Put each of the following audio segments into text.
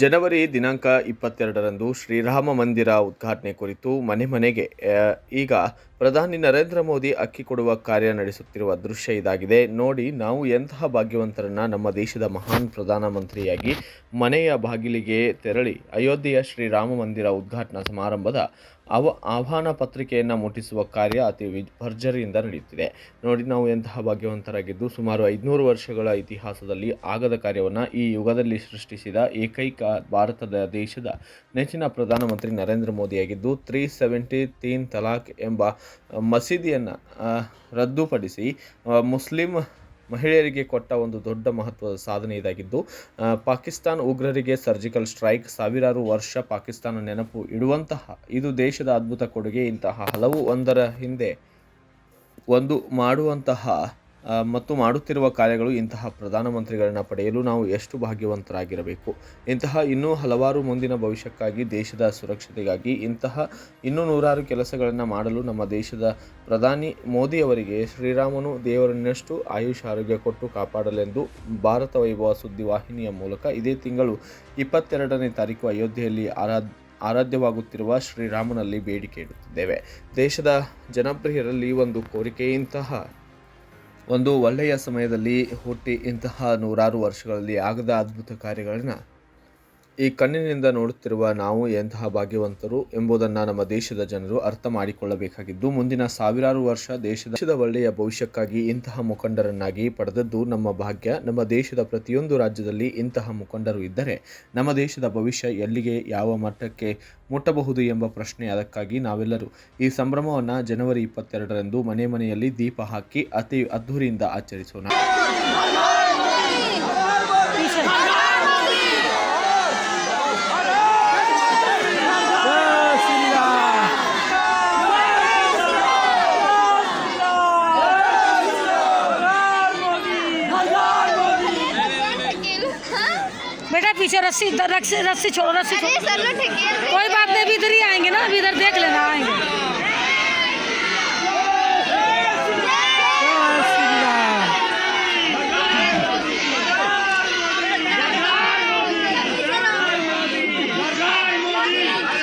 ಜನವರಿ ದಿನಾಂಕ 22ರಂದು ಶ್ರೀರಾಮ ಮಂದಿರ ಉದ್ಘಾಟನೆ ಕುರಿತು ಮನೆ ಮನೆಗೆ ಈಗ ಪ್ರಧಾನಿ ನರೇಂದ್ರ ಮೋದಿ ಅಕ್ಕಿ ಕೊಡುವ ಕಾರ್ಯ ನಡೆಸುತ್ತಿರುವ ದೃಶ್ಯ ಇದಾಗಿದೆ. ನೋಡಿ, ನಾವು ಎಂತಹ ಭಾಗ್ಯವಂತರನ್ನ ನಮ್ಮ ದೇಶದ ಮಹಾನ್ ಪ್ರಧಾನಮಂತ್ರಿಯಾಗಿ ಮನೆಯ ಬಾಗಿಲಿಗೆ ತೆರಳಿ ಅಯೋಧ್ಯೆಯ ಶ್ರೀರಾಮ ಮಂದಿರ ಉದ್ಘಾಟನಾ ಸಮಾರಂಭದ ಆಹ್ವಾನ ಪತ್ರಿಕೆಯನ್ನು ಮುಟ್ಟಿಸುವ ಕಾರ್ಯ ಅತಿ ಭರ್ಜರಿಯಿಂದ ನಡೆಯುತ್ತಿದೆ. ನೋಡಿ, ನಾವು ಎಂತಹ ಭಾಗ್ಯವಂತರಾಗಿದ್ದು ಸುಮಾರು 500 ವರ್ಷಗಳ ಇತಿಹಾಸದಲ್ಲಿ ಆಗದ ಕಾರ್ಯವನ್ನು ಈ ಯುಗದಲ್ಲಿ ಸೃಷ್ಟಿಸಿದ ಏಕೈಕ ಭಾರತದ ದೇಶದ ನೆಚ್ಚಿನ ಪ್ರಧಾನಮಂತ್ರಿ ನರೇಂದ್ರ ಮೋದಿಯಾಗಿದ್ದು 373 ತಲಾಖ್ ಎಂಬ ಮಸೀದಿಯನ್ನು ರದ್ದುಪಡಿಸಿ ಮುಸ್ಲಿಂ ಮಹಿಳೆಯರಿಗೆ ಕೊಟ್ಟ ಒಂದು ದೊಡ್ಡ ಮಹತ್ವದ ಸಾಧನೆ ಇದಾಗಿದ್ದು, ಪಾಕಿಸ್ತಾನ ಉಗ್ರರಿಗೆ ಸರ್ಜಿಕಲ್ ಸ್ಟ್ರೈಕ್, ಸಾವಿರಾರು ವರ್ಷ ಪಾಕಿಸ್ತಾನ ನೆನಪು ಇಡುವಂತಹ ಇದು ದೇಶದ ಅದ್ಭುತ ಕೊಡುಗೆ. ಇಂತಹ ಹಲವು ಒಂದರ ಹಿಂದೆ ಒಂದು ಮಾಡುವಂತಹ ಮತ್ತು ಮಾಡುತ್ತಿರುವ ಕಾರ್ಯಗಳು ಇಂತಹ ಪ್ರಧಾನಮಂತ್ರಿಗಳನ್ನು ಪಡೆಯಲು ನಾವು ಎಷ್ಟು ಭಾಗ್ಯವಂತರಾಗಿರಬೇಕು. ಇಂತಹ ಇನ್ನೂ ಹಲವಾರು ಮುಂದಿನ ಭವಿಷ್ಯಕ್ಕಾಗಿ, ದೇಶದ ಸುರಕ್ಷತೆಗಾಗಿ ಇಂತಹ ಇನ್ನೂ ನೂರಾರು ಕೆಲಸಗಳನ್ನು ಮಾಡಲು ನಮ್ಮ ದೇಶದ ಪ್ರಧಾನಿ ಮೋದಿಯವರಿಗೆ ಶ್ರೀರಾಮನು ದೇವರನ್ನಷ್ಟು ಆಯುಷ್ ಆರೋಗ್ಯ ಕೊಟ್ಟು ಕಾಪಾಡಲೆಂದು ಭಾರತ ವೈಭವ ಸುದ್ದಿವಾಹಿನಿಯ ಮೂಲಕ ಇದೇ ತಿಂಗಳು 22ನೇ ತಾರೀಕು ಅಯೋಧ್ಯೆಯಲ್ಲಿ ಆರಾಧ್ಯವಾಗುತ್ತಿರುವ ಶ್ರೀರಾಮನಲ್ಲಿ ಬೇಡಿಕೆ ಇಡುತ್ತಿದ್ದೇವೆ. ದೇಶದ ಜನಪ್ರಿಯರಲ್ಲಿ ಒಂದು ಕೋರಿಕೆ, ಇಂತಹ ಒಂದು ಒಳ್ಳೆಯ ಸಮಯದಲ್ಲಿ ಹುಟ್ಟಿ ಇಂತಹ ನೂರಾರು ವರ್ಷಗಳಲ್ಲಿ ಆಗದ ಅದ್ಭುತ ಕಾರ್ಯಗಳನ್ನು ಈ ಕಣ್ಣಿನಿಂದ ನೋಡುತ್ತಿರುವ ನಾವು ಎಂತಹ ಭಾಗ್ಯವಂತರು ಎಂಬುದನ್ನು ನಮ್ಮ ದೇಶದ ಜನರು ಅರ್ಥ ಮಾಡಿಕೊಳ್ಳಬೇಕಾಗಿದ್ದು, ಮುಂದಿನ ಸಾವಿರಾರು ವರ್ಷ ದೇಶದ ಒಳ್ಳೆಯ ಭವಿಷ್ಯಕ್ಕಾಗಿ ಇಂತಹ ಮುಖಂಡರನ್ನಾಗಿ ಪಡೆದದ್ದು ನಮ್ಮ ಭಾಗ್ಯ. ನಮ್ಮ ದೇಶದ ಪ್ರತಿಯೊಂದು ರಾಜ್ಯದಲ್ಲಿ ಇಂತಹ ಮುಖಂಡರು ಇದ್ದರೆ ನಮ್ಮ ದೇಶದ ಭವಿಷ್ಯ ಎಲ್ಲಿಗೆ, ಯಾವ ಮಟ್ಟಕ್ಕೆ ಮುಟ್ಟಬಹುದು ಎಂಬ ಪ್ರಶ್ನೆ. ಅದಕ್ಕಾಗಿ ನಾವೆಲ್ಲರೂ ಈ ಸಂಭ್ರಮವನ್ನು ಜನವರಿ 22ರಂದು ಮನೆ ಮನೆಯಲ್ಲಿ ದೀಪ ಹಾಕಿ ಅತಿ ಅದ್ಧೂರಿಯಿಂದ ಆಚರಿಸೋಣ. बेटा पीछे रस्सी रस्सी छोड़ो, रस्सी छोड़ो। कोई बात नहीं, अभी इधर ही आएंगे ना, अभी इधर देख लेना आएंगे।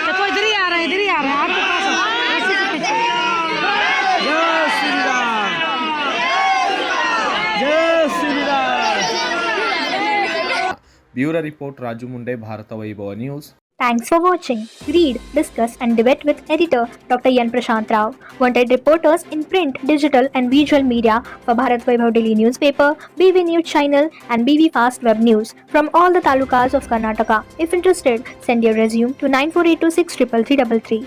देखो इधर ही आ रहे हैं, इधर ही आ रहे हैं आपके पास। रस्सी से पीछे। जय श्री राम, जय Shri Ram. Bureau report Raju Munde, Bharat Vaibhav news. Thanks for watching. Read, discuss and debate with editor Dr. Yan Prashant Rao. Wanted reporters in print, digital and visual media for Bharat Vaibhav Daily Newspaper, BV News Channel and BV Fast Web News from all the talukas of Karnataka. If interested, send your resume to 9482633333.